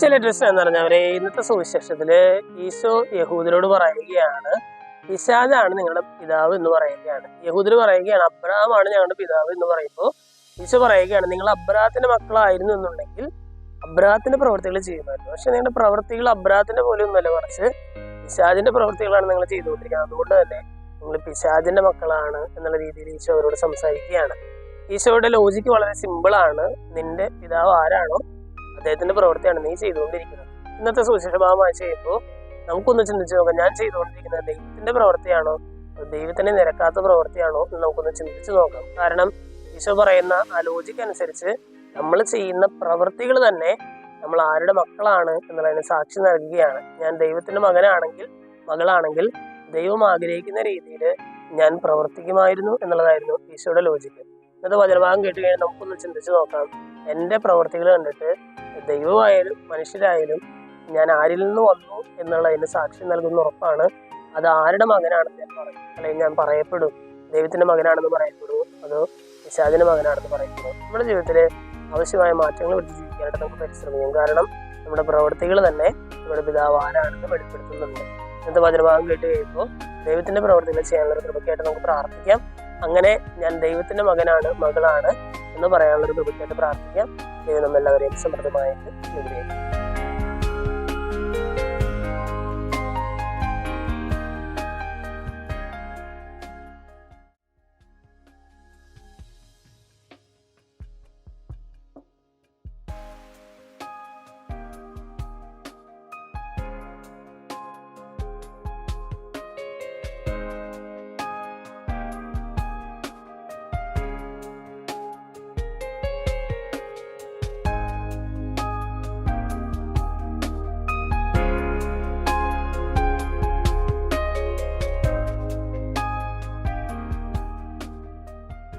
ചില പ്രശ്നം എന്ന് പറഞ്ഞവരെ ഇന്നത്തെ സുവിശേഷത്തില് ഈശോ യഹൂദരോട് പറയുകയാണ്, പിശാചാണ് നിങ്ങളുടെ പിതാവ് എന്ന് പറയുകയാണ്. യഹൂദര് പറയുകയാണ് അബ്രഹാമാണ് ഞങ്ങളുടെ പിതാവ് എന്ന് പറയുമ്പോൾ ഈശോ പറയുകയാണ്, നിങ്ങൾ അബ്രഹാത്തിന്റെ മക്കളായിരുന്നു എന്നുണ്ടെങ്കിൽ അബ്രഹാത്തിന്റെ പ്രവൃത്തികൾ ചെയ്യുമായിരുന്നു. പക്ഷെ നിങ്ങളുടെ പ്രവൃത്തികൾ അബ്രഹാത്തിന്റെ പോലെ ഒന്നുമല്ല, മറിച്ച് പിശാചിന്റെ പ്രവൃത്തികളാണ് നിങ്ങൾ ചെയ്തുകൊണ്ടിരിക്കുന്നത്. അതുകൊണ്ട് തന്നെ നിങ്ങൾ പിശാചിന്റെ മക്കളാണ് എന്നുള്ള രീതിയിൽ ഈശോ അവരോട് സംസാരിക്കുകയാണ്. ഈശോയുടെ ലോജിക്ക് വളരെ സിമ്പിളാണ്. നിന്റെ പിതാവ് ആരാണോ അദ്ദേഹത്തിന്റെ പ്രവൃത്തിയാണ് നീ ചെയ്തുകൊണ്ടിരിക്കുന്നത്. ഇന്നത്തെ സുവിശേഷ ഭാഗം വായിച്ച് കഴിയുമ്പോൾ നമുക്കൊന്ന് ചിന്തിച്ച് നോക്കാം, ഞാൻ ചെയ്തുകൊണ്ടിരിക്കുന്നത് ദൈവത്തിന്റെ പ്രവൃത്തിയാണോ, ദൈവത്തിന് നിരക്കാത്ത പ്രവൃത്തിയാണോ എന്ന് നമുക്കൊന്ന് ചിന്തിച്ച് നോക്കാം. കാരണം ഈശോ പറയുന്ന ആ ലോജിക്ക് അനുസരിച്ച് നമ്മൾ ചെയ്യുന്ന പ്രവൃത്തികൾ തന്നെ നമ്മൾ ആരുടെ മക്കളാണ് എന്നുള്ളതിന് സാക്ഷി നൽകുകയാണ്. ഞാൻ ദൈവത്തിന്റെ മകളാണെങ്കിൽ ദൈവം ആഗ്രഹിക്കുന്ന രീതിയിൽ ഞാൻ പ്രവർത്തിക്കുമായിരുന്നു എന്നുള്ളതായിരുന്നു ഈശോയുടെ ലോജിക്ക്. ഇന്നത്തെ വചനഭാഗം കേട്ട് കഴിഞ്ഞാൽ നമുക്കൊന്ന് ചിന്തിച്ച് നോക്കാം, എൻ്റെ പ്രവർത്തികൾ കണ്ടിട്ട് ദൈവമായാലും മനുഷ്യരായാലും ഞാൻ ആരിൽ നിന്ന് വന്നു എന്നുള്ളതിന് സാക്ഷി നൽകുന്ന ഉറപ്പാണ്. അത് ആരുടെ മകനാണെന്ന് ഞാൻ പറയും, അല്ലെങ്കിൽ ഞാൻ പറയപ്പെടും ദൈവത്തിന്റെ മകനാണെന്ന് പറയപ്പെടുമോ അതോ പിശാചിന്റെ മകനാണെന്ന് പറയപ്പെടുമോ? നമ്മുടെ ജീവിതത്തിൽ ആവശ്യമായ മാറ്റങ്ങൾ വരുത്തി ജീവിക്കാനായിട്ട് നമുക്ക് പരിശ്രമിക്കും. കാരണം നമ്മുടെ പ്രവൃത്തികൾ തന്നെ നമ്മുടെ പിതാവ് ആരാണെന്ന് വെളിപ്പെടുത്തുന്നുണ്ട്. ഇന്നത്തെ വചനഭാഗം കേട്ട് കഴിയുമ്പോൾ ദൈവത്തിന്റെ പ്രവൃത്തികൾ ചെയ്യാനുള്ള കൃപയ്ക്കായിട്ട് നമുക്ക് പ്രാർത്ഥിക്കാം. അങ്ങനെ ഞാൻ ദൈവത്തിന്റെ മകളാണ് എന്ന് പറയാനുള്ള ഒരു കൃപയ്ക്കായിട്ട് പ്രാർത്ഥിക്കാം. ദൈവം നമ്മളെല്ലാവരെയും സമൃദ്ധമായിട്ട് അനുഗ്രഹിക്കും.